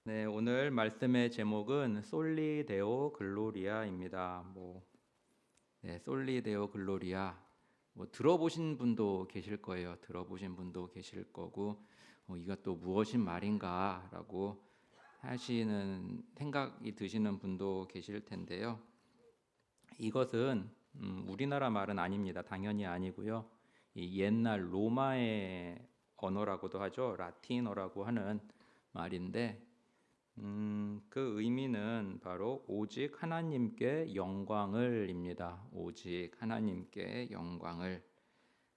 네, 오늘 말씀의 제목은 솔리 데오 글로리아입니다. 솔리 데오 글로리아. 들어보신 분도 계실 거예요. 들어보신 분도 계실 거고, 이것도 무엇인 말인가라고 하시는 생각이 드시는 분도 계실 텐데요. 이것은 우리나라 말은 아닙니다. 당연히 아니고요. 이 옛날 로마의 언어라고도 하죠. 라틴어라고 하는 말인데. 그 의미는 바로 오직 하나님께 영광을입니다. 오직 하나님께 영광을.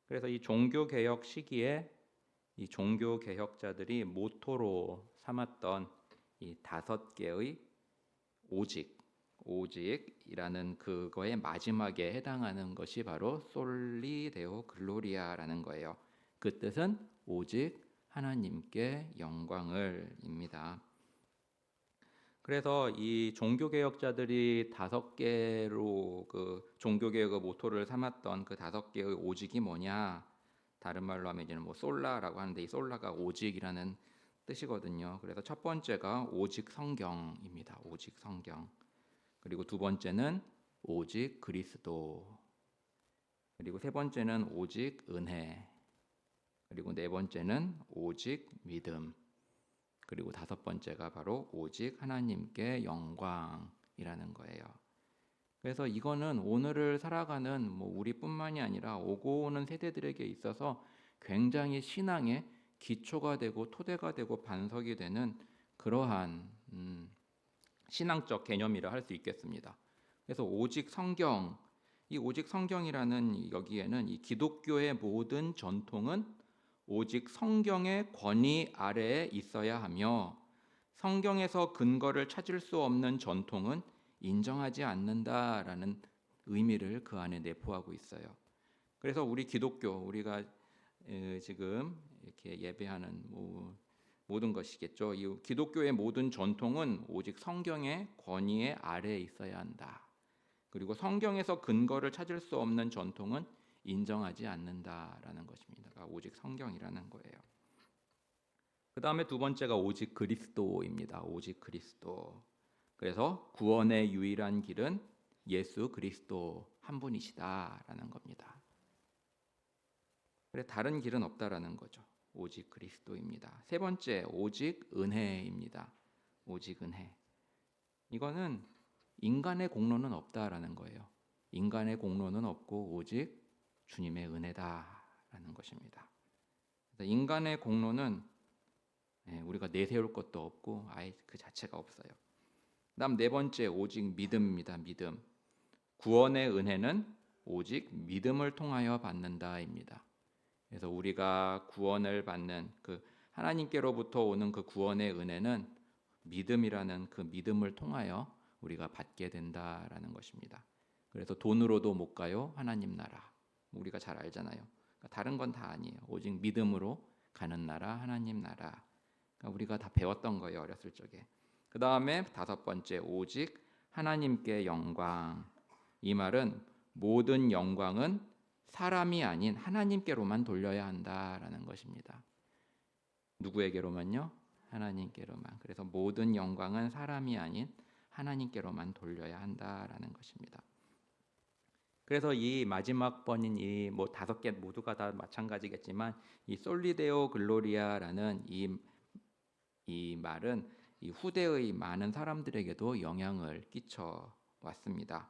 그래서 이 종교 개혁 시기에 이 종교 개혁자들이 모토로 삼았던 이 5개의 오직, 오직이라는 그거의 마지막에 해당하는 것이 바로 솔리 데오 글로리아라는 거예요. 그 뜻은 오직 하나님께 영광을입니다. 그래서 이 종교 개혁자들이 5개로 그 종교 개혁의 모토를 삼았던 그 5개의 오직이 뭐냐? 다른 말로 하면 이제는 솔라라고 하는데 이 솔라가 오직이라는 뜻이거든요. 그래서 첫 번째가 오직 성경입니다. 오직 성경. 그리고 두 번째는 오직 그리스도. 그리고 세 번째는 오직 은혜. 그리고 네 번째는 오직 믿음. 그리고 5번째가 바로 오직 하나님께 영광이라는 거예요. 그래서 이거는 오늘을 살아가는 우리뿐만이 아니라 오고 오는 세대들에게 있어서 굉장히 신앙의 기초가 되고 토대가 되고 반석이 되는 그러한 신앙적 개념이라 할 수 있겠습니다. 그래서 오직 성경, 이 오직 성경이라는 여기에는 이 기독교의 모든 전통은 오직 성경의 권위 아래에 있어야 하며 성경에서 근거를 찾을 수 없는 전통은 인정하지 않는다라는 의미를 그 안에 내포하고 있어요. 그래서 우리 기독교, 우리가 지금 이렇게 예배하는 모든 것이겠죠. 이 기독교의 모든 전통은 오직 성경의 권위의 아래에 있어야 한다. 그리고 성경에서 근거를 찾을 수 없는 전통은 인정하지 않는다라는 것입니다. 오직 성경이라는 거예요. 그 다음에 두 번째가 오직 그리스도입니다. 오직 그리스도. 그래서 구원의 유일한 길은 예수 그리스도 한 분이시다라는 겁니다. 그래 다른 길은 없다라는 거죠. 오직 그리스도입니다. 세 번째 오직 은혜입니다. 오직 은혜. 이거는 인간의 공로는 없다라는 거예요. 인간의 공로는 없고 오직 주님의 은혜다라는 것입니다. 인간의 공로는 우리가 내세울 것도 없고 아예 그 자체가 없어요. 그다음 네 번째 오직 믿음입니다. 믿음. 구원의 은혜는 오직 믿음을 통하여 받는다입니다. 그래서 우리가 구원을 받는 그 하나님께로부터 오는 그 구원의 은혜는 믿음이라는 그 믿음을 통하여 우리가 받게 된다라는 것입니다. 그래서 돈으로도 못 가요. 하나님 나라. 우리가 잘 알잖아요. 그러니까 다른 건 다 아니에요. 오직 믿음으로 가는 나라, 하나님 나라. 그러니까 우리가 다 배웠던 거예요. 어렸을 적에. 그 다음에 5번째 오직 하나님께 영광. 이 말은 모든 영광은 사람이 아닌 하나님께로만 돌려야 한다라는 것입니다. 누구에게로만요? 하나님께로만. 그래서 모든 영광은 사람이 아닌 하나님께로만 돌려야 한다라는 것입니다. 그래서 이 마지막 번인 이 5개 모두가 다 마찬가지겠지만 이 솔리데오 글로리아라는 이 말은 이 후대의 많은 사람들에게도 영향을 끼쳐 왔습니다.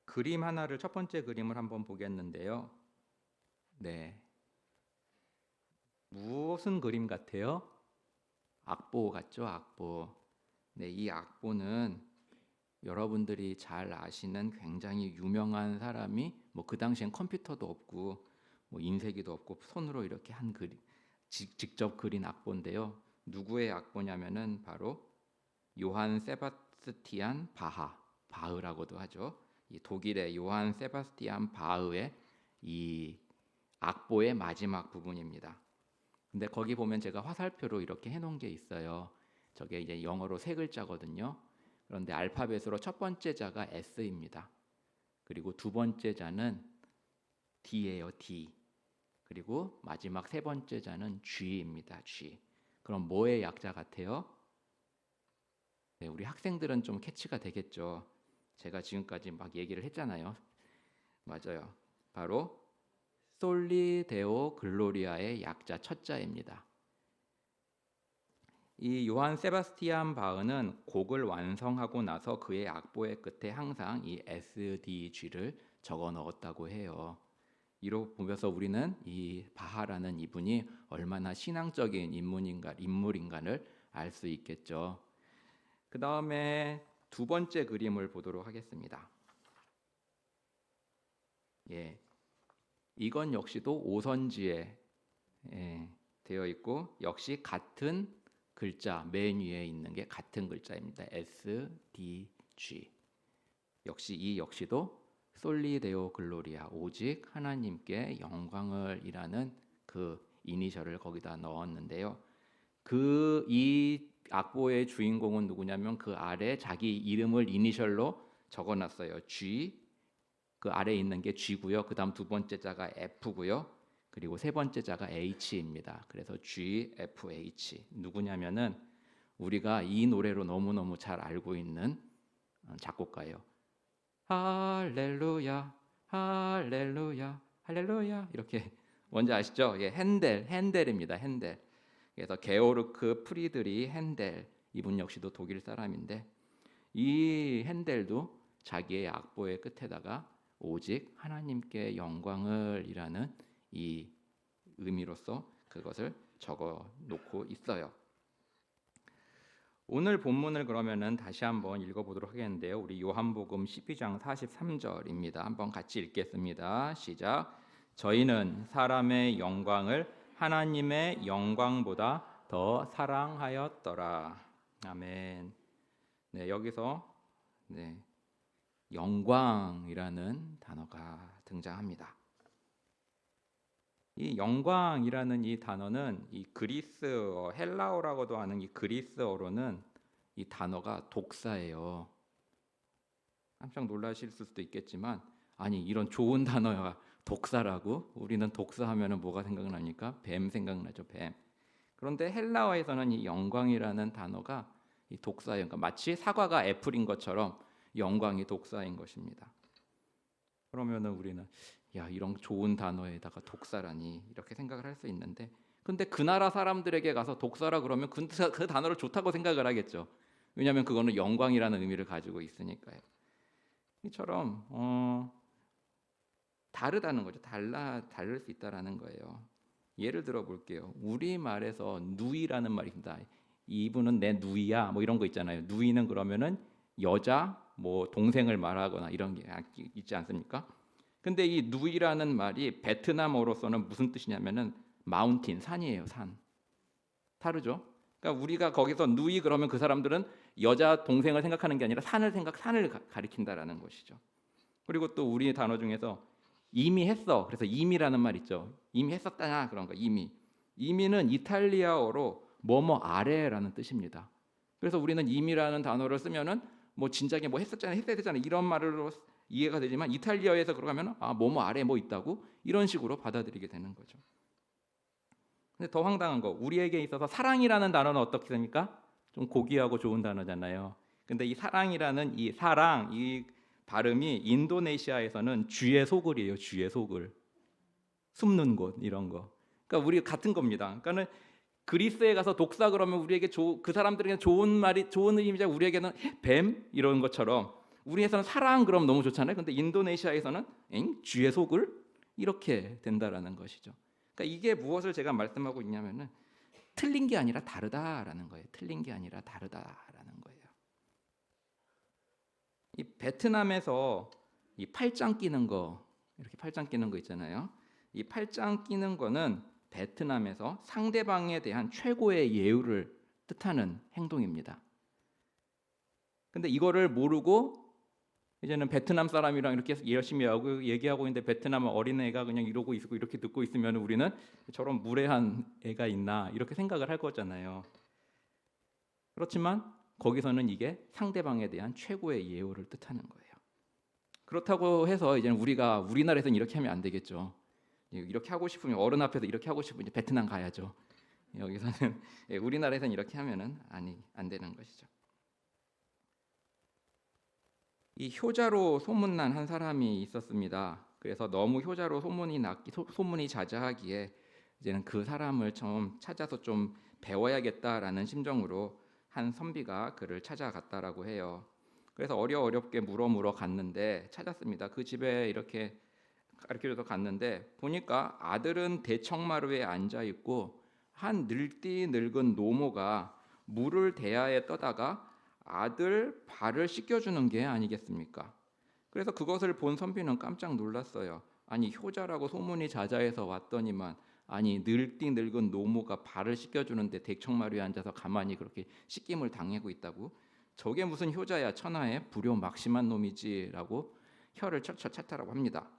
그림 하나를 첫 번째 그림을 한번 보겠는데요. 네. 무슨 그림 같아요? 악보 같죠? 악보. 네, 이 악보는 여러분들이 잘 아시는 굉장히 유명한 사람이 그 당시엔 컴퓨터도 없고 인쇄기도 없고 손으로 이렇게 한 그림 직접 그린 악보인데요. 누구의 악보냐면은 바로 요한 세바스티안 바흐라고도 하죠. 이 독일의 요한 세바스티안 바흐의 이 악보의 마지막 부분입니다. 근데 거기 보면 제가 화살표로 이렇게 해놓은 게 있어요. 저게 이제 영어로 3글자거든요. 그런데 알파벳으로 첫 번째 자가 S입니다. 그리고 두 번째 자는 D예요. D. 그리고 마지막 세 번째 자는 쥐입니다. 쥐. 그럼 뭐의 약자 같아요? 네, 우리 학생들은 좀 캐치가 되겠죠. 제가 지금까지 막 얘기를 했잖아요. 맞아요. 바로 솔리 데오 글로리아의 약자 첫 자입니다. 이 요한 세바스티안 바흐는 곡을 완성하고 나서 그의 악보의 끝에 항상 이 SDG를 적어 넣었다고 해요. 이로 보면서 우리는 이 바하라는 이분이 얼마나 신앙적인 인물인가를 알 수 있겠죠. 그 다음에 두 번째 그림을 보도록 하겠습니다. 예, 이건 역시도 오선지에 되어 있고 역시 같은 글자 맨 위에 있는 게 같은 글자입니다. SDG. 역시 이 역시도 솔리데오 글로리아 오직 하나님께 영광을이라는 그 이니셜을 거기다 넣었는데요. 그 이 악보의 주인공은 누구냐면 그 아래 자기 이름을 이니셜로 적어놨어요. G. 그 아래 있는 게 G고요. 그다음 두 번째 자가 F고요. 그리고 세 번째 자가 H입니다. 그래서 G, F, H 누구냐면은 우리가 이 노래로 너무너무 잘 알고 있는 작곡가예요. 할렐루야, 할렐루야, 할렐루야 이렇게 뭔지 아시죠? 예, 핸델입니다. 핸델. 그래서 게오르크 프리드리 핸델 이분 역시도 독일 사람인데 이 핸델도 자기의 악보의 끝에다가 오직 하나님께 영광을이라는 이 의미로서 그것을 적어 놓고 있어요. 오늘 본문을 그러면은 다시 한번 읽어보도록 하겠는데요. 우리 요한복음 12장 43절입니다. 한번 같이 읽겠습니다. 시작. 저희는 사람의 영광을 하나님의 영광보다 더 사랑하였더라. 아멘. 네, 여기서 영광이라는 단어가 등장합니다. 이 영광이라는 이 단어는 이 그리스어 헬라어라고도 하는 이 그리스어로는 이 단어가 독사예요. 깜짝 놀라실 수도 있겠지만 아니 이런 좋은 단어가 독사라고? 우리는 독사하면은 뭐가 생각납니까? 뱀 생각나죠, 뱀. 그런데 헬라어에서는 이 영광이라는 단어가 이 독사예요. 그러니까 마치 사과가 애플인 것처럼 영광이 독사인 것입니다. 그러면은 우리는 야 이런 좋은 단어에다가 독사라니 이렇게 생각을 할 수 있는데 근데 그 나라 사람들에게 가서 독사라 그러면 그 단어를 좋다고 생각을 하겠죠. 왜냐하면 그거는 영광이라는 의미를 가지고 있으니까요. 이처럼 다르다는 거죠. 다를 수 있다라는 거예요. 예를 들어 볼게요. 우리 말에서 누이라는 말이 있습니다. 이분은 내 누이야 뭐 이런 거 있잖아요. 누이는 그러면은 여자 뭐 동생을 말하거나 이런 게 있지 않습니까? 근데 이 누이라는 말이 베트남어로서는 무슨 뜻이냐면은 마운틴 산이에요. 산. 다르죠? 그러니까 우리가 거기서 누이 그러면 그 사람들은 여자 동생을 생각하는 게 아니라 산을 가리킨다라는 것이죠. 그리고 또 우리 단어 중에서 이미 했어. 그래서 이미라는 말 있죠. 이미 했었다냐 그런 거. 이미는 이탈리아어로 뭐뭐 아래라는 뜻입니다. 그래서 우리는 이미라는 단어를 쓰면은 뭐 진작에 뭐 했어야 되잖아 이런 말로 이해가 되지만 이탈리아에서 그러면 뭐뭐 아래 뭐 있다고 이런 식으로 받아들이게 되는 거죠. 근데 더 황당한 거 우리에게 있어서 사랑이라는 단어는 어떻게 됩니까? 좀 고귀하고 좋은 단어잖아요. 근데 이 사랑이라는 이 발음이 인도네시아에서는 쥐의 소굴이에요. 쥐의 소굴. 숨는 곳 이런 거. 그러니까 우리 같은 겁니다. 그러니까는 그리스에 가서 독사 그러면 우리에게 그 사람들에게는 좋은 말이 좋은 의미자 우리에게는 뱀 이런 것처럼 우리에서는 사랑 그럼 너무 좋잖아요. 근데 인도네시아에서는 쥐의 소굴 이렇게 된다라는 것이죠. 그러니까 이게 무엇을 제가 말씀하고 있냐면은 틀린 게 아니라 다르다라는 거예요. 틀린 게 아니라 다르다라는 거예요. 이 베트남에서 이 팔짱 끼는 거 이렇게 팔짱 끼는 거 있잖아요. 이 팔짱 끼는 거는 베트남에서 상대방에 대한 최고의 예우를 뜻하는 행동입니다. 근데 이거를 모르고 이제는 베트남 사람이랑 이렇게 열심히 하고 얘기하고 있는데 베트남 어린애가 그냥 이러고 있고 이렇게 듣고 있으면 우리는 저런 무례한 애가 있나 이렇게 생각을 할 거잖아요. 그렇지만 거기서는 이게 상대방에 대한 최고의 예우를 뜻하는 거예요. 그렇다고 해서 이제 우리나라에서는 이렇게 하면 안 되겠죠. 이렇게 하고 싶으면 어른 앞에서 이렇게 하고 싶으면 이제 베트남 가야죠. 여기서는 우리나라에서는 이렇게 하면은 안 되는 것이죠. 이 효자로 소문난 한 사람이 있었습니다. 그래서 너무 효자로 소문이 자자하기에 이제는 그 사람을 좀 찾아서 좀 배워야겠다라는 심정으로 한 선비가 그를 찾아갔다라고 해요. 그래서 어렵게 물어 갔는데 찾았습니다. 그 집에 이렇게 가르쳐줘서 갔는데 보니까 아들은 대청마루에 앉아 있고 한 늙은 노모가 물을 대야에 떠다가 아들 발을 씻겨주는 게 아니겠습니까? 그래서 그것을 본 선비는 깜짝 놀랐어요. 아니 효자라고 소문이 자자해서 왔더니만 아니 늙은 노모가 발을 씻겨주는데 대청마루에 앉아서 가만히 그렇게 씻김을 당하고 있다고? 저게 무슨 효자야, 천하에 불효막심한 놈이지라고 혀를 철철 찼다라고 합니다.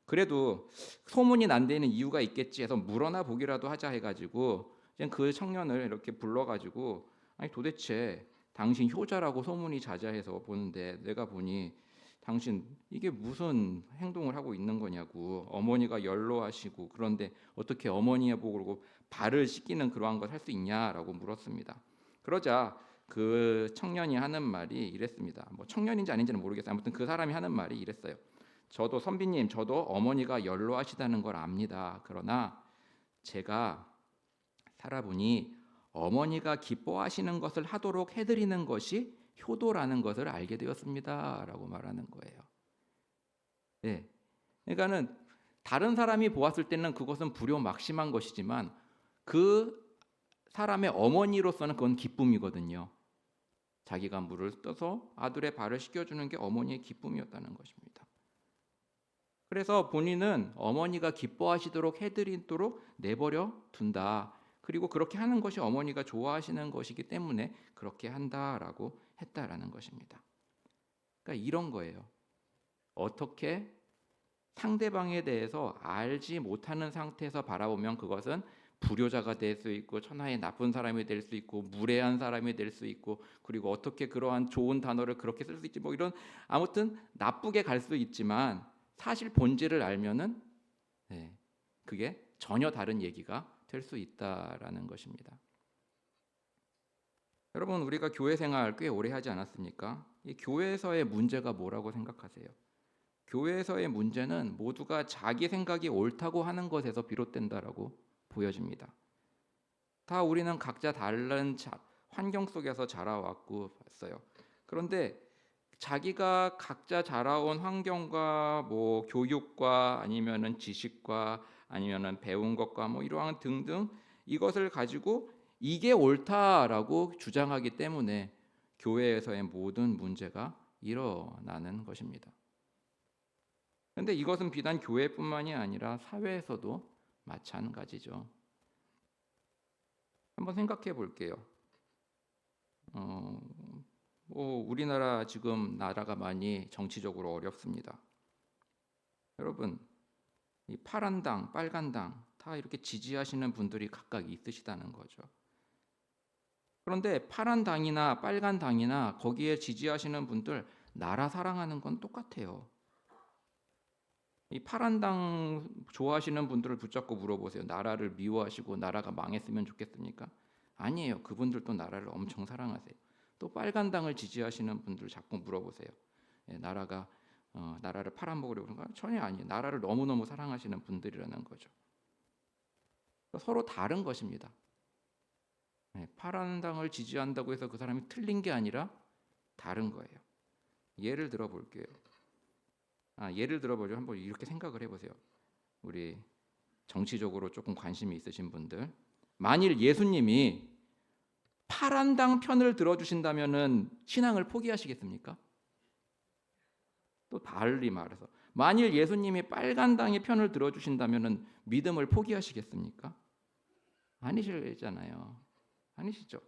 그래도 소문이 난 데는 이유가 있겠지 해서 물어나 보기라도 하자 해가지고 그 청년을 이렇게 불러가지고 아니 도대체 당신 효자라고 소문이 자자해서 보는데 내가 보니 당신 이게 무슨 행동을 하고 있는 거냐고. 어머니가 연로하시고 그런데 어떻게 어머니에 보고 발을 씻기는 그러한 걸 할 수 있냐라고 물었습니다. 그러자 그 청년이 하는 말이 이랬습니다. 뭐 청년인지 아닌지는 모르겠어요. 아무튼 그 사람이 하는 말이 이랬어요. 저도 선비님, 저도 어머니가 연로하시다는 걸 압니다. 그러나 제가 살아보니 어머니가 기뻐하시는 것을 하도록 해드리는 것이 효도라는 것을 알게 되었습니다라고 말하는 거예요. 네, 그러니까는 다른 사람이 보았을 때는 그것은 불효막심한 것이지만 그 사람의 어머니로서는 그건 기쁨이거든요. 자기가 물을 떠서 아들의 발을 씻겨주는 게 어머니의 기쁨이었다는 것입니다. 그래서 본인은 어머니가 기뻐하시도록 해드리도록 내버려 둔다. 그리고 그렇게 하는 것이 어머니가 좋아하시는 것이기 때문에 그렇게 한다라고 했다라는 것입니다. 그러니까 이런 거예요. 어떻게 상대방에 대해서 알지 못하는 상태에서 바라보면 그것은 불효자가 될 수 있고 천하의 나쁜 사람이 될 수 있고 무례한 사람이 될 수 있고 그리고 어떻게 그러한 좋은 단어를 그렇게 쓸 수 있지 뭐 이런 아무튼 나쁘게 갈 수 있지만 사실 본질을 알면은 그게 전혀 다른 얘기가 될 수 있다라는 것입니다. 여러분 우리가 교회 생활 꽤 오래 하지 않았습니까? 이 교회에서의 문제가 뭐라고 생각하세요? 교회에서의 문제는 모두가 자기 생각이 옳다고 하는 것에서 비롯된다라고 보여집니다. 다 우리는 각자 다른 환경 속에서 자라왔고 봤어요. 그런데 자기가 각자 자라온 환경과 뭐 교육과 아니면은 지식과 아니면은 배운 것과 뭐 이러한 등등 이것을 가지고 이게 옳다라고 주장하기 때문에 교회에서의 모든 문제가 일어나는 것입니다. 그런데 이것은 비단 교회뿐만이 아니라 사회에서도 마찬가지죠. 한번 생각해 볼게요. 우리나라 지금 나라가 많이 정치적으로 어렵습니다. 여러분, 이 파란 당, 빨간 당 다 이렇게 지지하시는 분들이 각각 있으시다는 거죠. 그런데 파란 당이나 빨간 당이나 거기에 지지하시는 분들 나라 사랑하는 건 똑같아요. 이 파란 당 좋아하시는 분들을 붙잡고 물어보세요. 나라를 미워하시고 나라가 망했으면 좋겠습니까? 아니에요. 그분들도 나라를 엄청 사랑하세요. 또 빨간 당을 지지하시는 분들 자꾸 물어보세요. 나라를 팔아먹으려고 그런가? 전혀 아니에요. 나라를 너무너무 사랑하시는 분들이라는 거죠. 서로 다른 것입니다. 파란 당을 지지한다고 해서 그 사람이 틀린 게 아니라 다른 거예요. 예를 들어 볼게요. 예를 들어보죠. 한번 이렇게 생각을 해보세요. 우리 정치적으로 조금 관심이 있으신 분들, 만일 예수님이 파란 당 편을 들어주신다면은 신앙을 포기하시겠습니까? 또 달리 말해서 만일 예수님이 빨간 당의 편을 들어주신다면은 믿음을 포기하시겠습니까? 아니시잖아요. 아니시죠.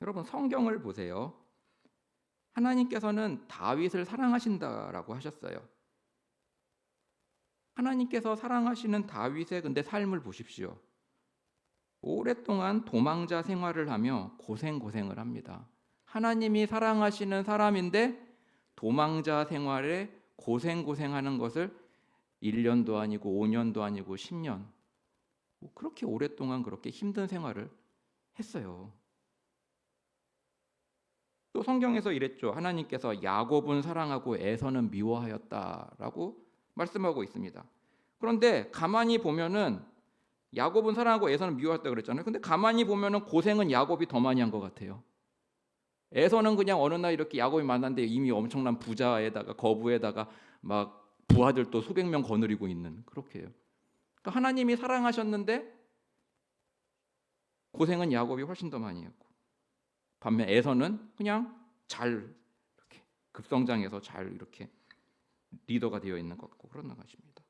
여러분 성경을 보세요. 하나님께서는 다윗을 사랑하신다라고 하셨어요. 하나님께서 사랑하시는 다윗의 근데 삶을 보십시오. 오랫동안 도망자 생활을 하며 고생을 합니다. 하나님이 사랑하시는 사람인데 도망자 생활에 고생하는 것을 1년도 아니고 5년도 아니고 10년 뭐 그렇게 오랫동안 그렇게 힘든 생활을 했어요. 또 성경에서 이랬죠. 하나님께서 야곱은 사랑하고 에서는 미워하였다라고 말씀하고 있습니다. 그런데 가만히 보면은 야곱은 사랑하고 에서는 미워했다 그랬잖아요. 근데 가만히 보면은 고생은 야곱이 더 많이 한 것 같아요. 에서는 그냥 어느 날 이렇게 야곱이 만났는데 이미 엄청난 부자에다가 거부에다가 막 부하들도 수백 명 거느리고 있는 그렇게요. 그러니까 하나님이 사랑하셨는데 고생은 야곱이 훨씬 더 많이 했고 반면 에서는 그냥 잘 이렇게 급성장해서 잘 이렇게 리더가 되어 있는 것 같고 그런 것입니다.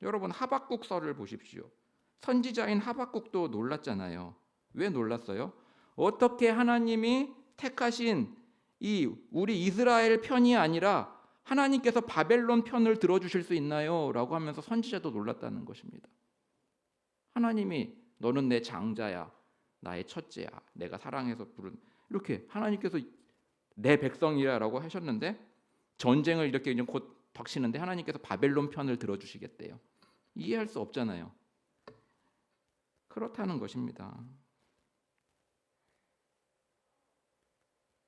여러분 하박국서를 보십시오. 선지자인 하박국도 놀랐잖아요. 왜 놀랐어요? 어떻게 하나님이 택하신 이 우리 이스라엘 편이 아니라 하나님께서 바벨론 편을 들어주실 수 있나요? 라고 하면서 선지자도 놀랐다는 것입니다. 하나님이 너는 내 장자야, 나의 첫째야, 내가 사랑해서 부른 이렇게 하나님께서 내 백성이라고 하셨는데 전쟁을 이렇게 이제 곧 닥치는데 하나님께서 바벨론 편을 들어주시겠대요. 이해할 수 없잖아요. 그렇다는 것입니다.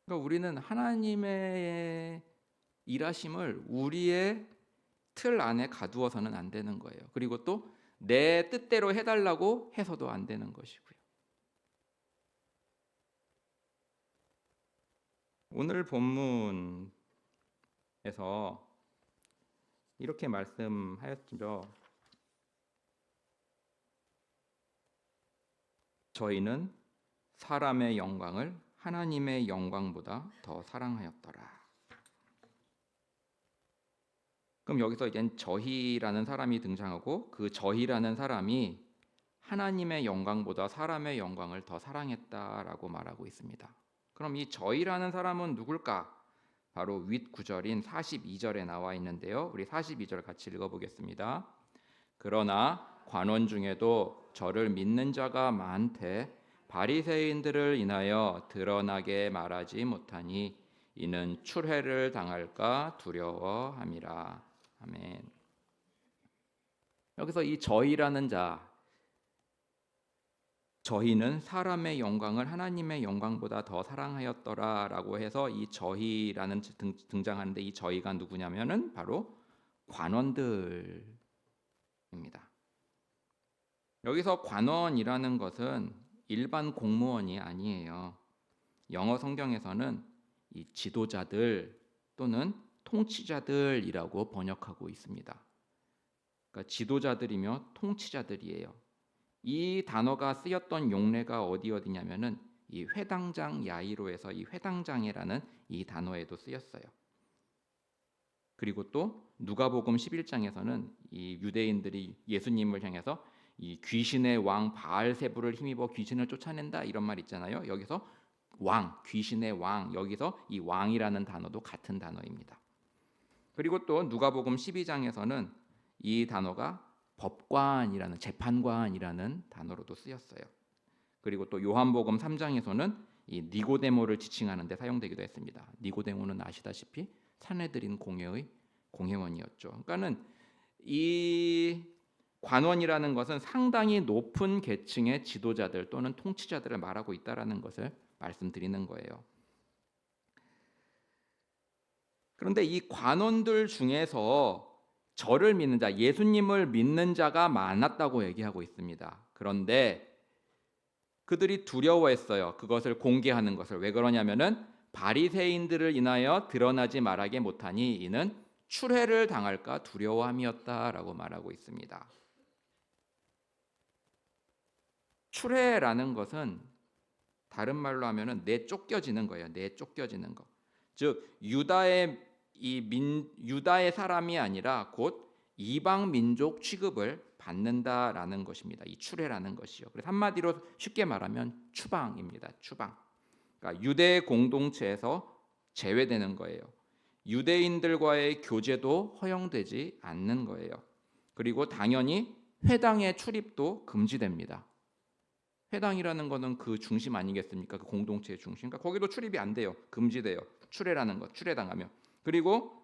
그러니까 우리는 하나님의 일하심을 우리의 틀 안에 가두어서는 안 되는 거예요. 그리고 또 내 뜻대로 해달라고 해서도 안 되는 것이고요. 오늘 본문에서 이렇게 말씀하였죠. 저희는 사람의 영광을 하나님의 영광보다 더 사랑하였더라. 그럼 여기서 이제 저희라는 사람이 등장하고 그 저희라는 사람이 하나님의 영광보다 사람의 영광을 더 사랑했다라고 말하고 있습니다. 그럼 이 저희라는 사람은 누굴까? 바로 윗 구절인 42절에 나와 있는데요. 우리 42절 같이 읽어보겠습니다. 그러나 관원 중에도 저를 믿는 자가 많되 바리새인들을 인하여 드러나게 말하지 못하니 이는 출회를 당할까 두려워함이라. 아멘. 여기서 이 저희라는 자, 저희는 사람의 영광을 하나님의 영광보다 더 사랑하였더라라고 해서 이 저희라는 등장하는데 이 저희가 누구냐면은 바로 관원들입니다. 여기서 관원이라는 것은 일반 공무원이 아니에요. 영어 성경에서는 이 지도자들 또는 통치자들이라고 번역하고 있습니다. 그러니까 지도자들이며 통치자들이에요. 이 단어가 쓰였던 용례가 어디냐면은 이 회당장 야이로에서 이 회당장이라는 이 단어에도 쓰였어요. 그리고 또 누가복음 11장에서는 이 유대인들이 예수님을 향해서 이 귀신의 왕 바알세불을 힘입어 귀신을 쫓아낸다 이런 말 있잖아요. 여기서 왕, 귀신의 왕, 여기서 이 왕이라는 단어도 같은 단어입니다. 그리고 또 누가복음 12장에서는 이 단어가 법관이라는 재판관이라는 단어로도 쓰였어요. 그리고 또 요한복음 3장에서는 이 니고데모를 지칭하는 데 사용되기도 했습니다. 니고데모는 아시다시피 산헤드린 공회의 공회원이었죠. 그러니까는 이 관원이라는 것은 상당히 높은 계층의 지도자들 또는 통치자들을 말하고 있다라는 것을 말씀드리는 거예요. 그런데 이 관원들 중에서 저를 믿는 자, 예수님을 믿는 자가 많았다고 얘기하고 있습니다. 그런데 그들이 두려워했어요. 그것을 공개하는 것을. 왜 그러냐면은 바리새인들을 인하여 드러나지 말하게 못하니 이는 출회를 당할까 두려워함이었다라고 말하고 있습니다. 출회라는 것은 다른 말로 하면은 내쫓겨지는 거예요. 내쫓겨지는 거. 즉 유다의 사람이 아니라 곧 이방 민족 취급을 받는다라는 것입니다. 이 출애라는 것이요. 그래서 한마디로 쉽게 말하면 추방입니다. 추방. 그러니까 유대 공동체에서 제외되는 거예요. 유대인들과의 교제도 허용되지 않는 거예요. 그리고 당연히 회당의 출입도 금지됩니다. 회당이라는 것은 그 중심 아니겠습니까? 그 공동체의 중심. 그러니까 거기도 출입이 안 돼요. 금지돼요. 출애라는 것, 출애당하면. 그리고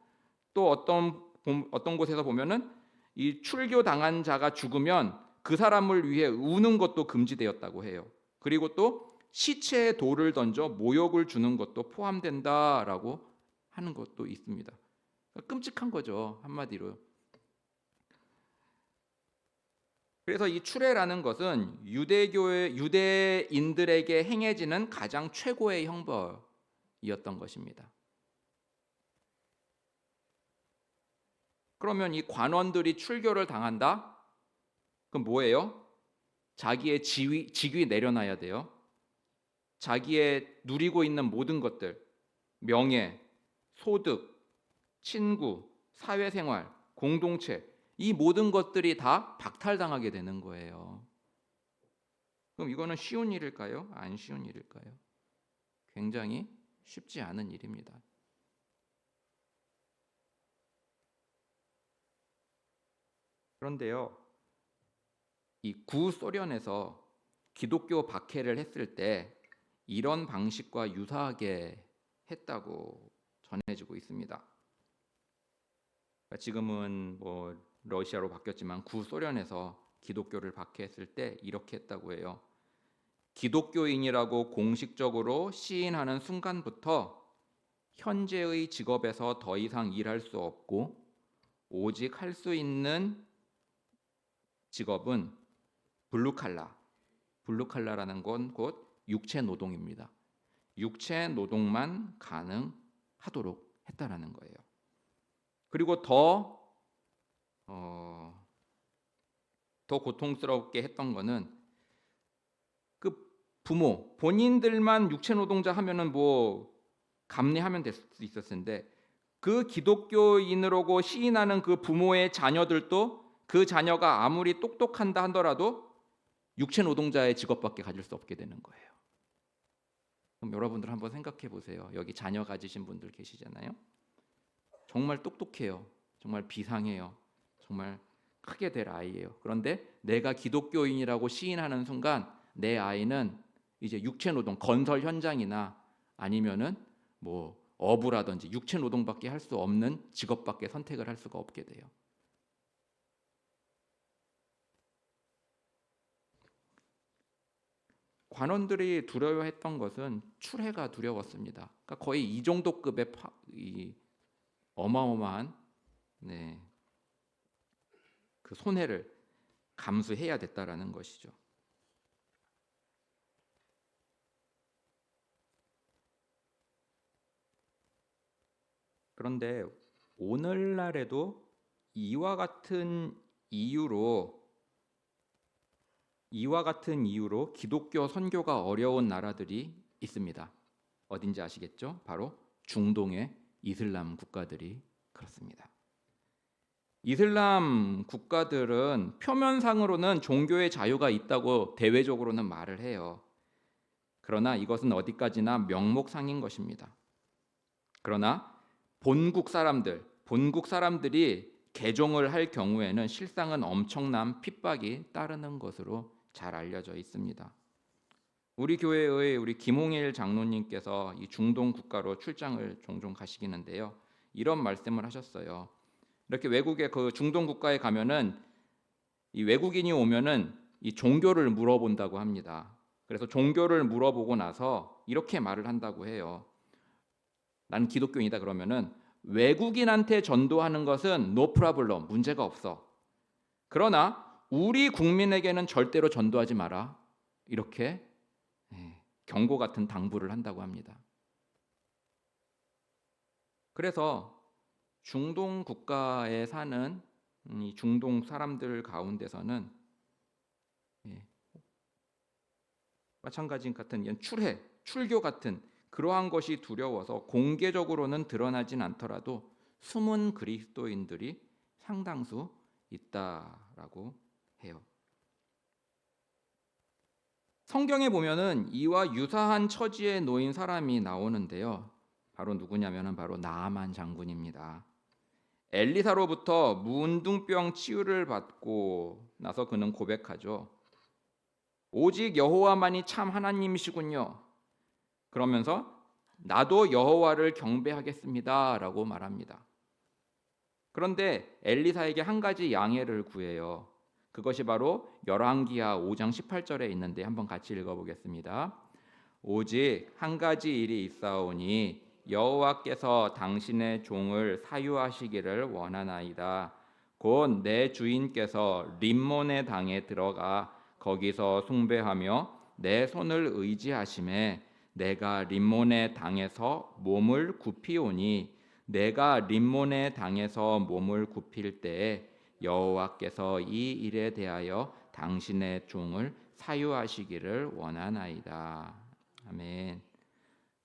또 어떤 곳에서 보면은 이 출교 당한 자가 죽으면 그 사람을 위해 우는 것도 금지되었다고 해요. 그리고 또 시체에 돌을 던져 모욕을 주는 것도 포함된다라고 하는 것도 있습니다. 끔찍한 거죠, 한마디로. 그래서 이 추례라는 것은 유대인들에게 행해지는 가장 최고의 형벌이었던 것입니다. 그러면 이 관원들이 출교를 당한다? 그럼 뭐예요? 자기의 직위 내려놔야 돼요. 자기의 누리고 있는 모든 것들, 명예, 소득, 친구, 사회생활, 공동체, 이 모든 것들이 다 박탈당하게 되는 거예요. 그럼 이거는 쉬운 일일까요? 안 쉬운 일일까요? 굉장히 쉽지 않은 일입니다. 그런데요, 이 구소련에서 기독교 박해를 했을 때 이런 방식과 유사하게 했다고 전해지고 있습니다. 지금은 뭐 러시아로 바뀌었지만 구소련에서 기독교를 박해했을 때 이렇게 했다고 해요. 기독교인이라고 공식적으로 시인하는 순간부터 현재의 직업에서 더 이상 일할 수 없고 오직 할 수 있는 직업은 블루칼라라는 건 곧 육체 노동입니다. 육체 노동만 가능하도록 했다라는 거예요. 그리고 더 고통스럽게 했던 거는 그 부모, 본인들만 육체 노동자 하면은 뭐 감내하면 될 수 있었을 텐데 그 기독교인으로고 시인하는 그 부모의 자녀들도 그 자녀가 아무리 똑똑한다 하더라도 육체 노동자의 직업밖에 가질 수 없게 되는 거예요. 그럼 여러분들 한번 생각해 보세요. 여기 자녀 가지신 분들 계시잖아요. 정말 똑똑해요. 정말 비상해요. 정말 크게 될 아이예요. 그런데 내가 기독교인이라고 시인하는 순간 내 아이는 이제 육체 노동, 건설 현장이나 아니면은 뭐 어부라든지 육체 노동밖에 할 수 없는 직업밖에 선택을 할 수가 없게 돼요. 관원들이 두려워했던 것은 추례가 두려웠습니다. 그러니까 거의 이 정도 급의 어마어마한 그 손해를 감수해야 됐다라는 것이죠. 그런데 오늘날에도 이와 같은 이유로 기독교 선교가 어려운 나라들이 있습니다. 어딘지 아시겠죠? 바로 중동의 이슬람 국가들이 그렇습니다. 이슬람 국가들은 표면상으로는 종교의 자유가 있다고 대외적으로는 말을 해요. 그러나 이것은 어디까지나 명목상인 것입니다. 그러나 본국 사람들이 개종을 할 경우에는 실상은 엄청난 핍박이 따르는 것으로 잘 알려져 있습니다. 우리 교회의 우리 김홍일 장로님께서 이 중동 국가로 출장을 종종 가시기는데요. 이런 말씀을 하셨어요. 이렇게 외국의 그 중동 국가에 가면은 이 외국인이 오면은 이 종교를 물어본다고 합니다. 그래서 종교를 물어보고 나서 이렇게 말을 한다고 해요. 난 기독교인이다 그러면은 외국인한테 전도하는 것은 no problem, 문제가 없어. 그러나 우리 국민에게는 절대로 전도하지 마라. 이렇게 경고 같은 당부를 한다고 합니다. 그래서 중동 국가에 사는 이 중동 사람들 가운데서는 마찬가지 같은 출교 같은 그러한 것이 두려워서 공개적으로는 드러나진 않더라도 숨은 그리스도인들이 상당수 있다라고 해요. 성경에 보면은 이와 유사한 처지에 놓인 사람이 나오는데요. 바로 누구냐면은 바로 나아만 장군입니다. 엘리사로부터 문둥병 치유를 받고 나서 그는 고백하죠. 오직 여호와만이 참 하나님이시군요. 그러면서 나도 여호와를 경배하겠습니다라고 말합니다. 그런데 엘리사에게 한 가지 양해를 구해요. 그것이 바로 열왕기하 5장 18절에 있는데 한번 같이 읽어보겠습니다. 오직 한 가지 일이 있사오니 여호와께서 당신의 종을 사유하시기를 원하나이다. 곧 내 주인께서 림몬의 당에 들어가 거기서 숭배하며 내 손을 의지하심에 내가 림몬의 당에서 몸을 굽히오니 내가 림몬의 당에서 몸을 굽힐 때에 여호와께서 이 일에 대하여 당신의 종을 사유하시기를 원하나이다. 아멘.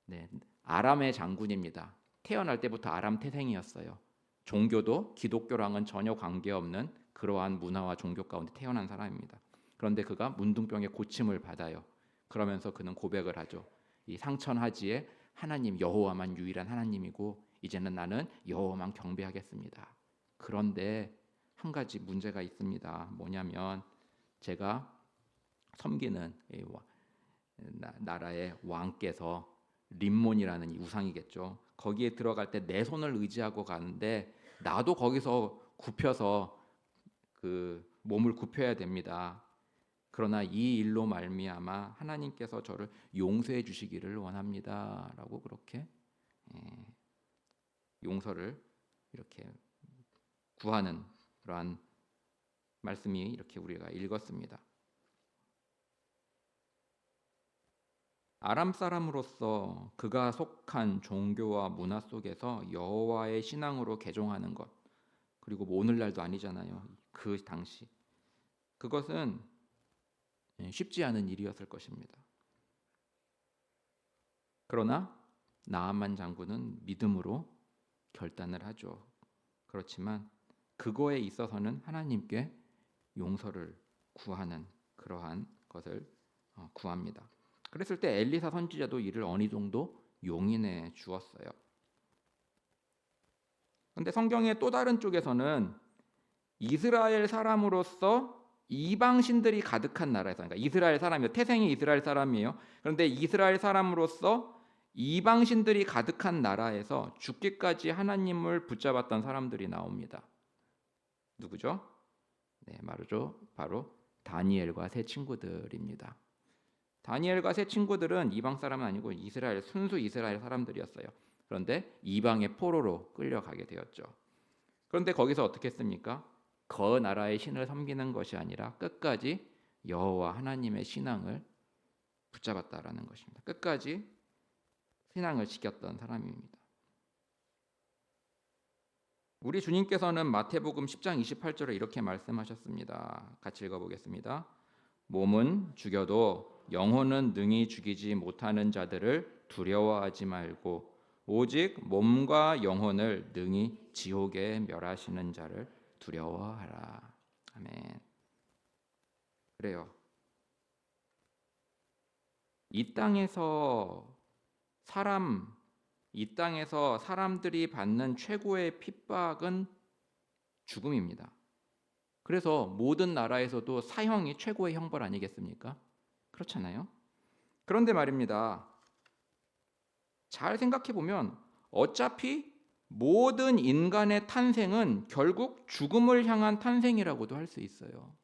네, 아람의 장군입니다. 태어날 때부터 아람 태생이었어요. 종교도 기독교랑은 전혀 관계없는 그러한 문화와 종교 가운데 태어난 사람입니다. 그런데 그가 문둥병의 고침을 받아요. 그러면서 그는 고백을 하죠. 이 상천하지에 하나님 여호와만 유일한 하나님이고 이제는 나는 여호와만 경배하겠습니다. 그런데 한 가지 문제가 있습니다. 뭐냐면 제가 섬기는 나라의 왕께서 림몬이라는 이 우상이겠죠. 거기에 들어갈 때 내 손을 의지하고 가는데 나도 거기서 굽혀서 그 몸을 굽혀야 됩니다. 그러나 이 일로 말미암아 하나님께서 저를 용서해 주시기를 원합니다라고 그렇게 용서를 이렇게 구하는 그러한 말씀이 이렇게 우리가 읽었습니다. 아람 사람으로서 그가 속한 종교와 문화 속에서 여호와의 신앙으로 개종하는 것, 그리고 뭐 오늘날도 아니잖아요. 그 당시 그것은 쉽지 않은 일이었을 것입니다. 그러나 나아만 장군은 믿음으로 결단을 하죠. 그렇지만 그거에 있어서는 하나님께 용서를 구하는 그러한 것을 구합니다. 그랬을 때 엘리사 선지자도 이를 어느 정도 용인해 주었어요. 그런데 성경의 또 다른 쪽에서는 이스라엘 사람으로서 이방 신들이 가득한 나라에서, 그러니까 이스라엘 사람이요, 태생이 이스라엘 사람이에요. 그런데 이스라엘 사람으로서 이방 신들이 가득한 나라에서 죽기까지 하나님을 붙잡았던 사람들이 나옵니다. 누구죠? 네, 바로 다니엘과 세 친구들입니다. 다니엘과 세 친구들은 이방 사람은 아니고 순수 이스라엘 사람들이었어요. 그런데 이방의 포로로 끌려가게 되었죠. 그런데 거기서 어떻게 했습니까? 그 나라의 신을 섬기는 것이 아니라 끝까지 여호와 하나님의 신앙을 붙잡았다라는 것입니다. 끝까지 신앙을 지켰던 사람입니다. 우리 주님께서는 마태복음 10장 28절에 이렇게 말씀하셨습니다. 같이 읽어보겠습니다. 몸은 죽여도 영혼은 능히 죽이지 못하는 자들을 두려워하지 말고 오직 몸과 영혼을 능히 지옥에 멸하시는 자를 두려워하라. 아멘. 그래요. 이 땅에서 사람들이 받는 최고의 핍박은 죽음입니다. 그래서 모든 나라에서도 사형이 최고의 형벌 아니겠습니까? 그렇잖아요. 그런데 말입니다. 잘 생각해 보면 어차피 모든 인간의 탄생은 결국 죽음을 향한 탄생이라고도 할 수 있어요.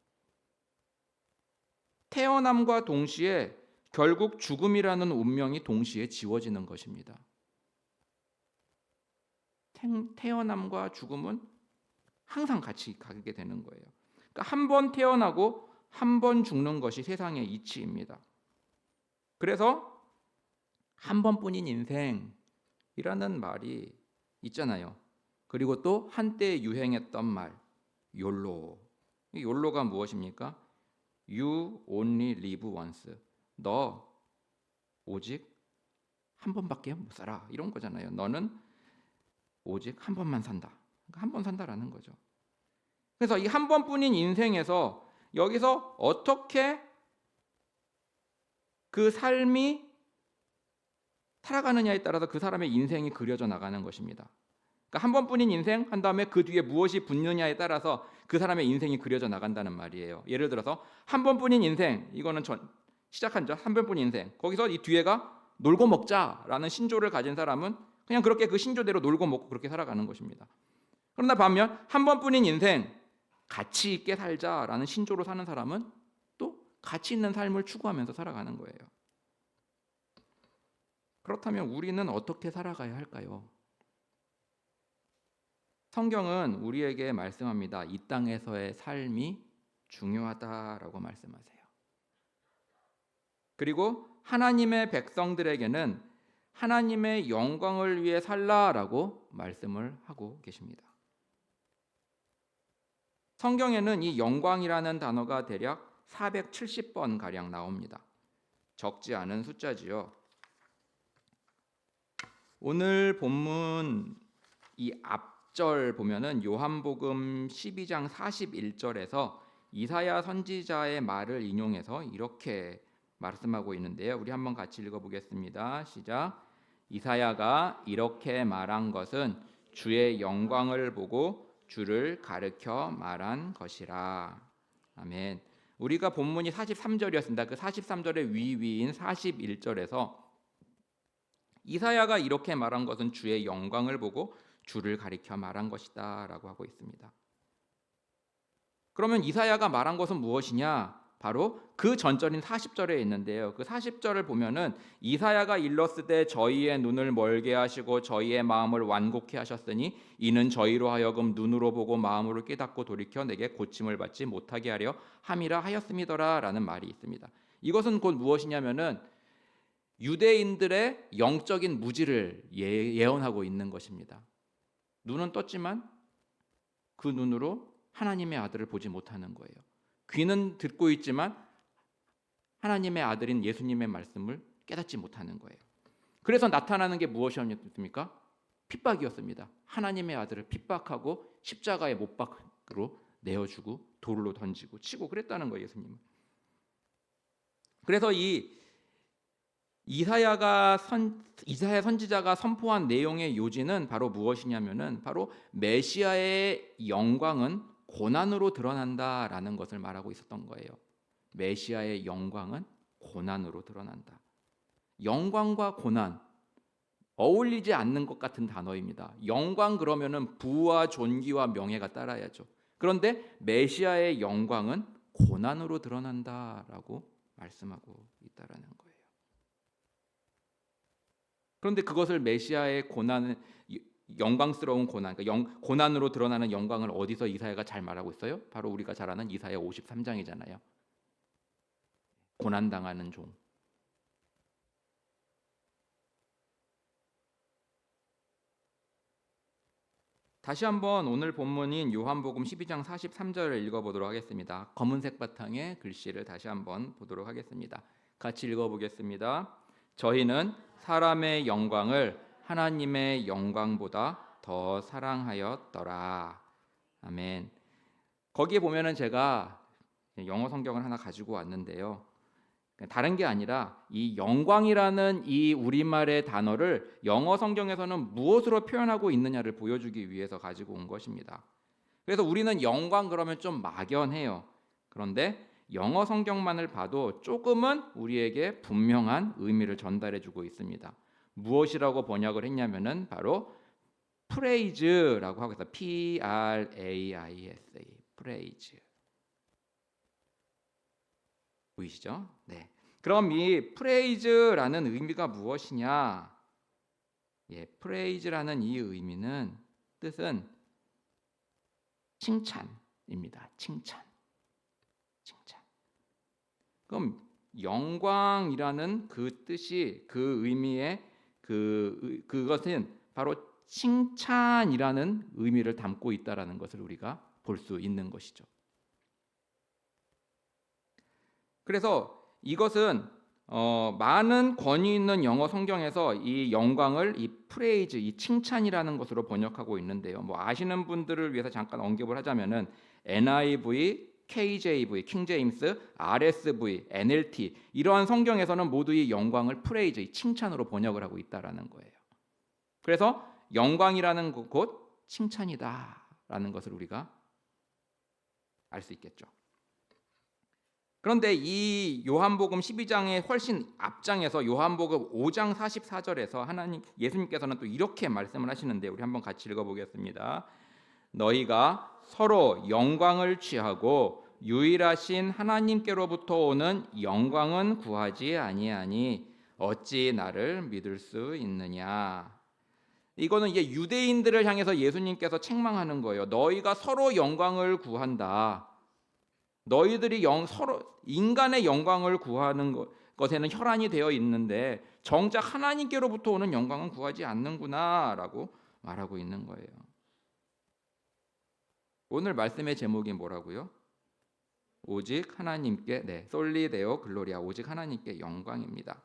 태어남과 동시에 결국 죽음이라는 운명이 동시에 지워지는 것입니다. 태어남과 죽음은 항상 같이 가게 되는 거예요. 그러니까 한 번 태어나고 한 번 죽는 것이 세상의 이치입니다. 그래서 한 번뿐인 인생이라는 말이 있잖아요. 그리고 또 한때 유행했던 말, 욜로. 이 욜로가 무엇입니까? You only live once. 너 오직 한 번밖에 못 살아. 이런 거잖아요. 너는 오직 한 번만 산다. 그러니까 한 번 산다라는 거죠. 그래서 이 한 번뿐인 인생에서 여기서 어떻게 그 삶이 살아가느냐에 따라서 그 사람의 인생이 그려져 나가는 것입니다. 그러니까 한 번뿐인 인생 한 다음에 그 뒤에 무엇이 붙느냐에 따라서 그 사람의 인생이 그려져 나간다는 말이에요. 예를 들어서 한 번뿐인 인생, 이거는 시작한 자 한 번뿐인 인생. 거기서 이 뒤에가 놀고 먹자라는 신조를 가진 사람은 그냥 그렇게 그 신조대로 놀고 먹고 그렇게 살아가는 것입니다. 그러나 반면 한 번뿐인 인생 가치 있게 살자라는 신조로 사는 사람은 또 가치 있는 삶을 추구하면서 살아가는 거예요. 그렇다면 우리는 어떻게 살아가야 할까요? 성경은 우리에게 말씀합니다. 이 땅에서의 삶이 중요하다라고 말씀하세요. 그리고 하나님의 백성들에게는 하나님의 영광을 위해 살라라고 말씀을 하고 계십니다. 성경에는 이 영광이라는 단어가 대략 470번 가량 나옵니다. 적지 않은 숫자지요. 오늘 본문 이 앞절 보면은 요한복음 12장 41절에서 이사야 선지자의 말을 인용해서 이렇게 말씀하고 있는데요. 우리 한번 같이 읽어보겠습니다. 시작. 이사야가 이렇게 말한 것은 주의 영광을 보고 주를 가르쳐 말한 것이라. 아멘. 우리가 본문이 43절이었습니다. 그 43절의 위인 41절에서 이사야가 이렇게 말한 것은 주의 영광을 보고 주를 가리켜 말한 것이다 라고 하고 있습니다. 그러면 이사야가 말한 것은 무엇이냐? 바로 그 전절인 40절에 있는데요. 그 40절을 보면은 이사야가 일렀으되 저희의 눈을 멀게 하시고 저희의 마음을 완곡케 하셨으니 이는 저희로 하여금 눈으로 보고 마음으로 깨닫고 돌이켜 내게 고침을 받지 못하게 하려 함이라 하였음이더라 라는 말이 있습니다. 이것은 곧 무엇이냐면은 유대인들의 영적인 무지를 예언하고 있는 것입니다. 눈은 떴지만 그 눈으로 하나님의 아들을 보지 못하는 거예요. 귀는 듣고 있지만 하나님의 아들인 예수님의 말씀을 깨닫지 못하는 거예요. 그래서 나타나는 게 무엇이었습니까? 핍박이었습니다. 하나님의 아들을 핍박하고 십자가의 못 박으로 내어주고 돌로 던지고 치고 그랬다는 거예요, 예수님은. 그래서 이사야 선지자가 선포한 내용의 요지는 바로 무엇이냐면은 바로 메시아의 영광은 고난으로 드러난다라는 것을 말하고 있었던 거예요. 메시아의 영광은 고난으로 드러난다. 영광과 고난 어울리지 않는 것 같은 단어입니다. 영광 그러면은 부와 존귀와 명예가 따라야죠. 그런데 메시아의 영광은 고난으로 드러난다라고 말씀하고 있다라는 거예요. 그런데 그것을 메시아의 고난은 영광스러운 고난, 그러니까 고난으로 드러나는 영광을 어디서 이사야가 잘 말하고 있어요? 바로 우리가 잘 아는 이사야 53장이잖아요. 고난당하는 종. 다시 한번 오늘 본문인 요한복음 12장 43절을 읽어보도록 하겠습니다. 검은색 바탕의 글씨를 다시 한번 보도록 하겠습니다. 같이 읽어보겠습니다. 저희는 사람의 영광을 하나님의 영광보다 더 사랑하였더라. 아멘. 거기에 보면은 제가 영어 성경을 하나 가지고 왔는데요. 다른 게 아니라 이 영광이라는 이 우리말의 단어를 영어 성경에서는 무엇으로 표현하고 있느냐를 보여주기 위해서 가지고 온 것입니다. 그래서 우리는 영광 그러면 좀 막연해요. 그런데 영어 성경만을 봐도 조금은 우리에게 분명한 의미를 전달해주고 있습니다. 무엇이라고 번역을 했냐면은 바로 프레이즈라고 하고 있어요. P-R-A-I-S-E, 프레이즈. 보이시죠? 네. 그럼 이 프레이즈라는 의미가 무엇이냐? 프레이즈라는 이 의미는 뜻은 칭찬입니다. 칭찬. 그럼 영광이라는 그 뜻이 그 의미의 그것은 바로 칭찬이라는 의미를 담고 있다라는 것을 우리가 볼 수 있는 것이죠. 그래서 이것은 많은 권위 있는 영어 성경에서 이 영광을 이 프레이즈, 이 칭찬이라는 것으로 번역하고 있는데요. 뭐 아시는 분들을 위해서 잠깐 언급을 하자면은 NIV, KJV, 킹제임스, RSV, NLT 이러한 성경에서는 모두 이 영광을 프레이즈, 이 칭찬으로 번역을 하고 있다라는 거예요. 그래서 영광이라는 곧 칭찬이다라는 것을 우리가 알 수 있겠죠. 그런데 이 요한복음 12장의 훨씬 앞장에서 요한복음 5장 44절에서 예수님께서는 또 이렇게 말씀을 하시는데 우리 한번 같이 읽어보겠습니다. 너희가 서로 영광을 취하고 유일하신 하나님께로부터 오는 영광은 구하지 아니하니 어찌 나를 믿을 수 있느냐. 이거는 이제 유대인들을 향해서 예수님께서 책망하는 거예요. 너희가 서로 영광을 구한다. 너희들이 서로 인간의 영광을 구하는 것에는 혈안이 되어 있는데 정작 하나님께로부터 오는 영광은 구하지 않는구나라고 말하고 있는 거예요. 오늘 말씀의 제목이 뭐라고요? 오직 하나님께, 솔리 데오 글로리아, 오직 하나님께 영광입니다.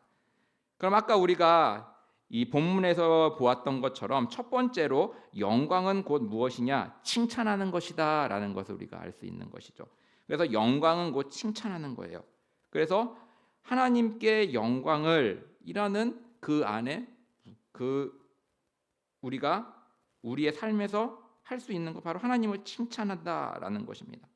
그럼 아까 우리가 이 본문에서 보았던 것처럼 첫 번째로 영광은 곧 무엇이냐? 칭찬하는 것이다 라는 것을 우리가 알 수 있는 것이죠. 그래서 영광은 곧 칭찬하는 거예요. 그래서 하나님께 영광을 이라는 그 안에 우리가 우리의 삶에서 할 수 있는 것 바로 하나님을 칭찬한다라는 것입니다.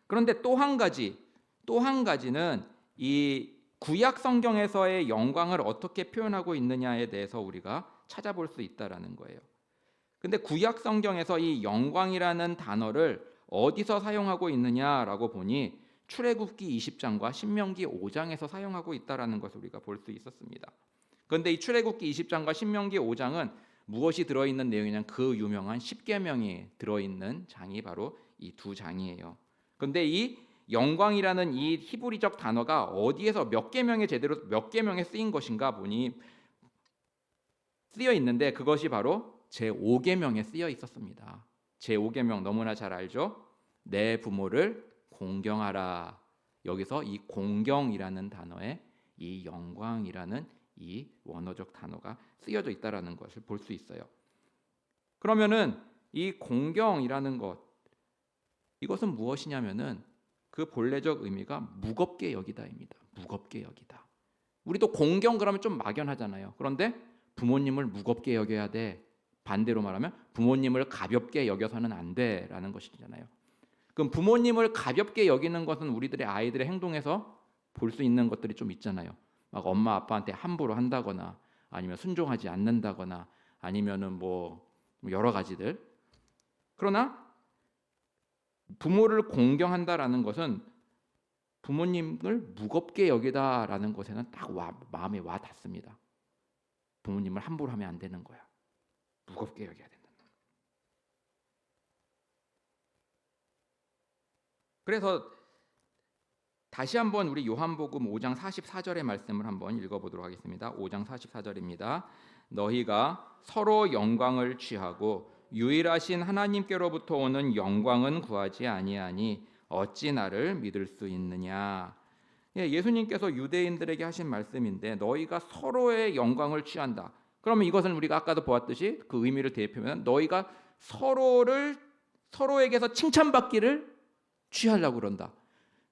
그런데 또 한 가지는 이 구약 성경에서의 영광을 어떻게 표현하고 있느냐에 대해서 우리가 찾아볼 수 있다라는 거예요. 근데 구약 성경에서 이 영광이라는 단어를 어디서 사용하고 있느냐라고 보니 출애굽기 20장과 신명기 5장에서 사용하고 있다라는 것을 우리가 볼 수 있었습니다. 그런데 이 출애굽기 20장과 신명기 5장은 무엇이 들어있는 내용이냐면 그 유명한 10계명이 들어있는 장이 바로 이 두 장이에요. 그런데 이 영광이라는 이 히브리적 단어가 어디에서 몇 계명에 쓰인 것인가 보니 쓰여 있는데 그것이 바로 제5계명에 쓰여 있었습니다. 제5계명 너무나 잘 알죠? 내 부모를 공경하라. 여기서 이 공경이라는 단어에 이 영광이라는 이 원어적 단어가 쓰여져 있다라는 것을 볼 수 있어요. 그러면은 이 공경이라는 것, 이것은 무엇이냐면은 그 본래적 의미가 무겁게 여기다입니다. 무겁게 여기다. 우리도 공경 그러면 좀 막연하잖아요. 그런데 부모님을 무겁게 여겨야 돼. 반대로 말하면 부모님을 가볍게 여겨서는 안 돼라는 것이잖아요. 그럼 부모님을 가볍게 여기는 것은 우리들의 아이들의 행동에서 볼 수 있는 것들이 좀 있잖아요. 막 엄마 아빠한테 함부로 한다거나 아니면 순종하지 않는다거나 아니면은 뭐 여러 가지들. 그러나 부모를 공경한다라는 것은 부모님을 무겁게 여기다라는 것에는 딱 마음에 와 닿습니다. 부모님을 함부로 하면 안 되는 거야. 무겁게 여겨야 된다. 그래서 다시 한번 우리 요한복음 5장 44절의 말씀을 한번 읽어보도록 하겠습니다. 5장 44절입니다. 너희가 서로 영광을 취하고 유일하신 하나님께로부터 오는 영광은 구하지 아니하니 어찌 나를 믿을 수 있느냐. 예수님께서 유대인들에게 하신 말씀인데 너희가 서로의 영광을 취한다. 그러면 이것은 우리가 아까도 보았듯이 그 의미를 대표하면 너희가 서로에게서 칭찬받기를 취하려고 그런다.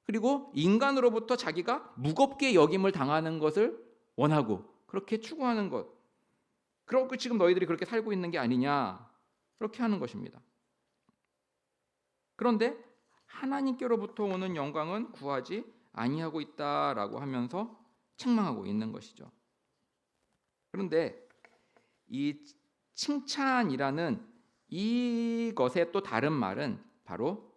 그리고 인간으로부터 자기가 무겁게 여김을 당하는 것을 원하고 그렇게 추구하는 것. 그렇고 지금 너희들이 그렇게 살고 있는 게 아니냐. 그렇게 하는 것입니다. 그런데 하나님께로부터 오는 영광은 구하지 아니하고 있다라고 하면서 책망하고 있는 것이죠. 그런데 이 칭찬이라는 이것의 또 다른 말은 바로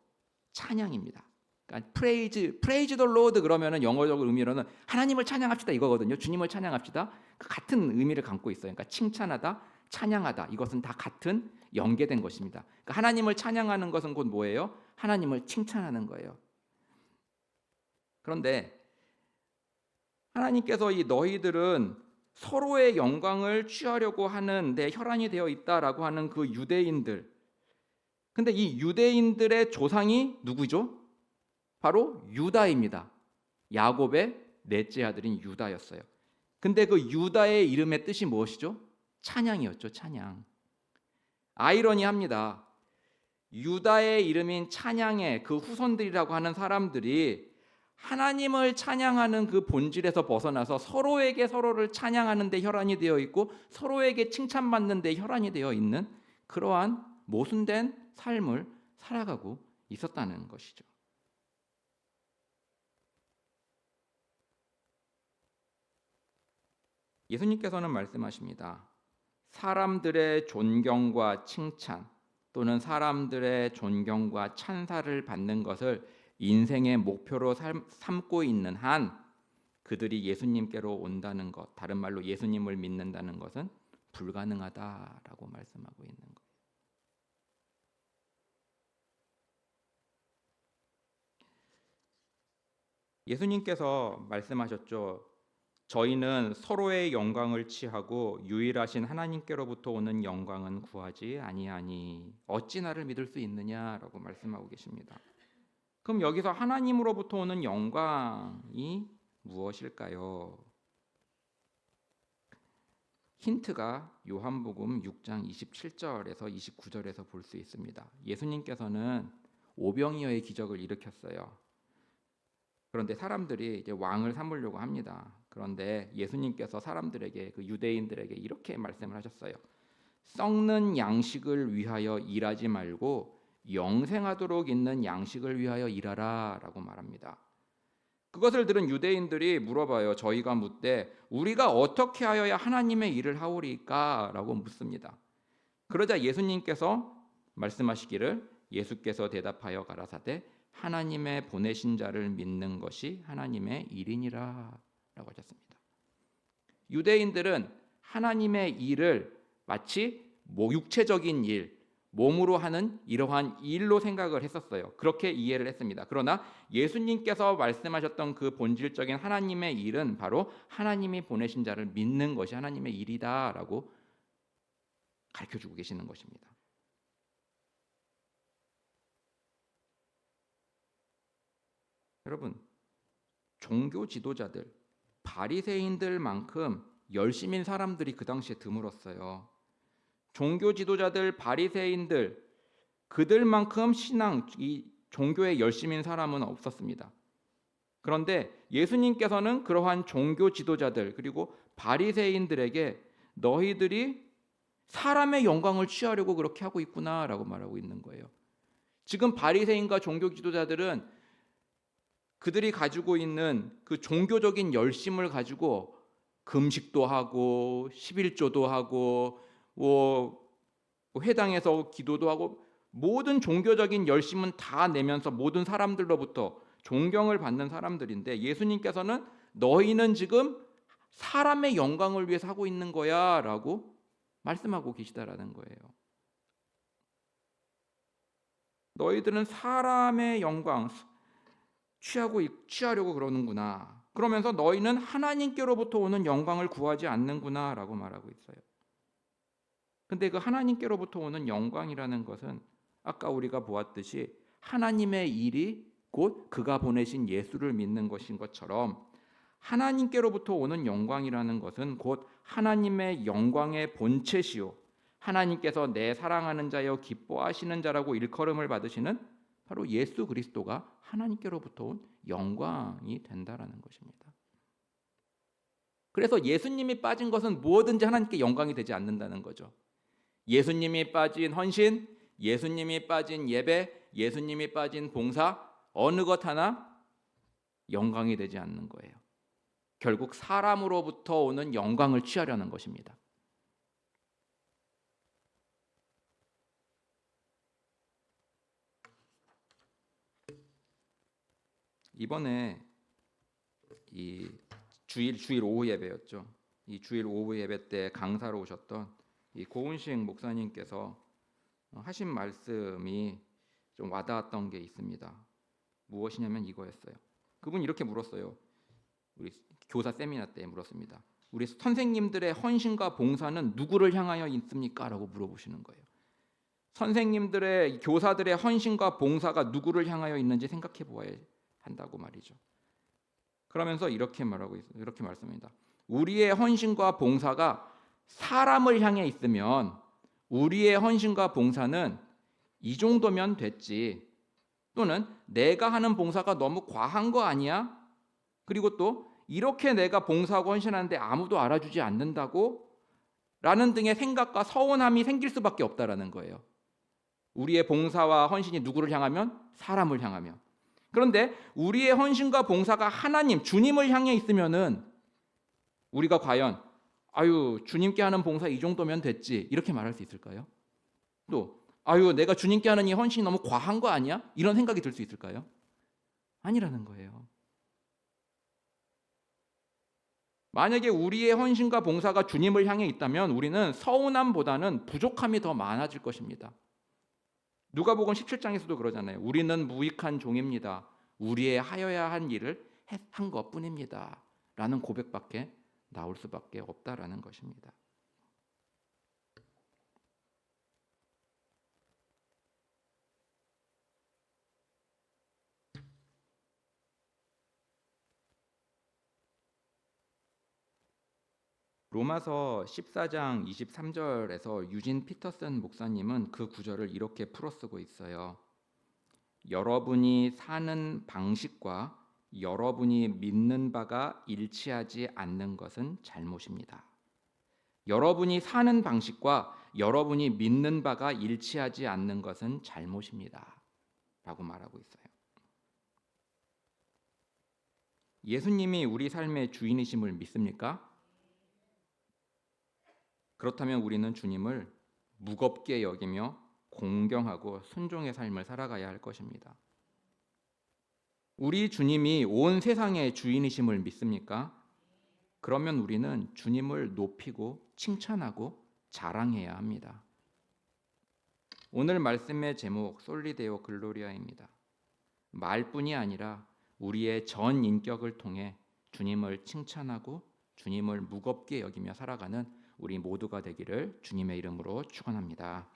찬양입니다. 그러니까 praise the Lord 그러면은 영어적 의미로는 하나님을 찬양합시다 이거거든요. 주님을 찬양합시다. 그 같은 의미를 갖고 있어요. 그러니까 칭찬하다, 찬양하다 이것은 다 같은 연계된 것입니다. 그러니까 하나님을 찬양하는 것은 곧 뭐예요? 하나님을 칭찬하는 거예요. 그런데 하나님께서 이 너희들은 서로의 영광을 취하려고 하는 데 혈안이 되어 있다라고 하는 그 유대인들. 근데 이 유대인들의 조상이 누구죠? 바로 유다입니다. 야곱의 넷째 아들인 유다였어요. 근데 그 유다의 이름의 뜻이 무엇이죠? 찬양이었죠. 찬양. 아이러니합니다. 유다의 이름인 찬양의 그 후손들이라고 하는 사람들이 하나님을 찬양하는 그 본질에서 벗어나서 서로에게 서로를 찬양하는 데 혈안이 되어 있고 서로에게 칭찬받는 데 혈안이 되어 있는 그러한 모순된 삶을 살아가고 있었다는 것이죠. 예수님께서는 말씀하십니다. 사람들의 존경과 칭찬, 또는 사람들의 존경과 찬사를 받는 것을 인생의 목표로 삼고 있는 한 그들이 예수님께로 온다는 것, 다른 말로 예수님을 믿는다는 것은 불가능하다라고 말씀하고 있는 거예요. 예수님께서 말씀하셨죠. 저희는 서로의 영광을 취하고 유일하신 하나님께로부터 오는 영광은 구하지 아니하니 어찌 나를 믿을 수 있느냐라고 말씀하고 계십니다. 그럼 여기서 하나님으로부터 오는 영광이 무엇일까요? 힌트가 요한복음 6장 27절에서 29절에서 볼 수 있습니다. 예수님께서는 오병이어의 기적을 일으켰어요. 그런데 사람들이 이제 왕을 삼으려고 합니다. 그런데 예수님께서 사람들에게, 그 유대인들에게 이렇게 말씀을 하셨어요. 썩는 양식을 위하여 일하지 말고 영생하도록 있는 양식을 위하여 일하라라고 말합니다. 그것을 들은 유대인들이 물어봐요. 저희가 묻되 우리가 어떻게 하여야 하나님의 일을 하오리까라고 묻습니다. 그러자 예수님께서 말씀하시기를, 예수께서 대답하여 가라사대 하나님의 보내신 자를 믿는 것이 하나님의 일이니라 라고 하셨습니다. 유대인들은 하나님의 일을 마치 육체적인 일, 몸으로 하는 이러한 일로 생각을 했었어요. 그렇게 이해를 했습니다. 그러나 예수님께서 말씀하셨던 그 본질적인 하나님의 일은 바로 하나님이 보내신 자를 믿는 것이 하나님의 일이다라고 가르쳐주고 계시는 것입니다. 여러분, 종교 지도자들, 바리새인들만큼 열심인 사람들이 그 당시에 드물었어요. 종교 지도자들, 바리새인들, 그들만큼 이 종교에 열심인 사람은 없었습니다. 그런데 예수님께서는 그러한 종교 지도자들 그리고 바리새인들에게 너희들이 사람의 영광을 취하려고 그렇게 하고 있구나라고 말하고 있는 거예요. 지금 바리새인과 종교 지도자들은 그들이 가지고 있는 그 종교적인 열심을 가지고 금식도 하고 11조도 하고 회당에서 기도도 하고 모든 종교적인 열심은 다 내면서 모든 사람들로부터 존경을 받는 사람들인데, 예수님께서는 너희는 지금 사람의 영광을 위해서 하고 있는 거야 라고 말씀하고 계시다라는 거예요. 너희들은 사람의 영광 취하려고 그러는구나. 그러면서 너희는 하나님께로부터 오는 영광을 구하지 않는구나 라고 말하고 있어요. 근데 그 하나님께로부터 오는 영광이라는 것은 아까 우리가 보았듯이 하나님의 일이 곧 그가 보내신 예수를 믿는 것인 것처럼, 하나님께로부터 오는 영광이라는 것은 곧 하나님의 영광의 본체시요 하나님께서 내 사랑하는 자여 기뻐하시는 자라고 일컬음을 받으시는 바로 예수 그리스도가 하나님께로부터 온 영광이 된다라는 것입니다. 그래서 예수님이 빠진 것은 무엇든지 하나님께 영광이 되지 않는다는 거죠. 예수님이 빠진 헌신, 예수님이 빠진 예배, 예수님이 빠진 봉사, 어느 것 하나 영광이 되지 않는 거예요. 결국 사람으로부터 오는 영광을 취하려는 것입니다. 이번에 이 주일 오후 예배였죠. 이 주일 오후 예배 때 강사로 오셨던 이 고은식 목사님께서 하신 말씀이 좀 와닿았던 게 있습니다. 무엇이냐면 이거였어요. 그분이 이렇게 물었어요. 우리 교사 세미나 때 물었습니다. 우리 선생님들의 헌신과 봉사는 누구를 향하여 있습니까? 라고 물어보시는 거예요. 선생님들의, 교사들의 헌신과 봉사가 누구를 향하여 있는지 생각해 보아야 한다고 말이죠. 그러면서 이렇게 말하고 있어요. 이렇게 말씀합니다. 우리의 헌신과 봉사가 사람을 향해 있으면 우리의 헌신과 봉사는 이 정도면 됐지, 또는 내가 하는 봉사가 너무 과한 거 아니야? 그리고 또 이렇게 내가 봉사하고 헌신하는데 아무도 알아주지 않는다고? 라는 등의 생각과 서운함이 생길 수밖에 없다라는 거예요. 우리의 봉사와 헌신이 누구를 향하면? 사람을 향하면. 그런데 우리의 헌신과 봉사가 하나님, 주님을 향해 있으면은 우리가 과연 주님께 하는 봉사 이 정도면 됐지 이렇게 말할 수 있을까요? 또 아유, 내가 주님께 하는 이 헌신이 너무 과한 거 아니야? 이런 생각이 들 수 있을까요? 아니라는 거예요. 만약에 우리의 헌신과 봉사가 주님을 향해 있다면 우리는 서운함보다는 부족함이 더 많아질 것입니다. 누가복음 17장에서도 그러잖아요. 우리는 무익한 종입니다. 우리의 하여야 한 일을 한 것뿐입니다. 라는 고백밖에 나올 수밖에 없다라는 것입니다. 로마서 14장 23절에서 유진 피터슨 목사님은 그 구절을 이렇게 풀어쓰고 있어요. 여러분이 사는 방식과 여러분이 믿는 바가 일치하지 않는 것은 잘못입니다. 여러분이 사는 방식과 여러분이 믿는 바가 일치하지 않는 것은 잘못입니다. 라고 말하고 있어요. 예수님이 우리 삶의 주인이심을 믿습니까? 그렇다면 우리는 주님을 무겁게 여기며 공경하고 순종의 삶을 살아가야 할 것입니다. 우리 주님이 온 세상의 주인이심을 믿습니까? 그러면 우리는 주님을 높이고 칭찬하고 자랑해야 합니다. 오늘 말씀의 제목 솔리데오 글로리아입니다. 말뿐이 아니라 우리의 전 인격을 통해 주님을 칭찬하고 주님을 무겁게 여기며 살아가는 우리 모두가 되기를 주님의 이름으로 축원합니다.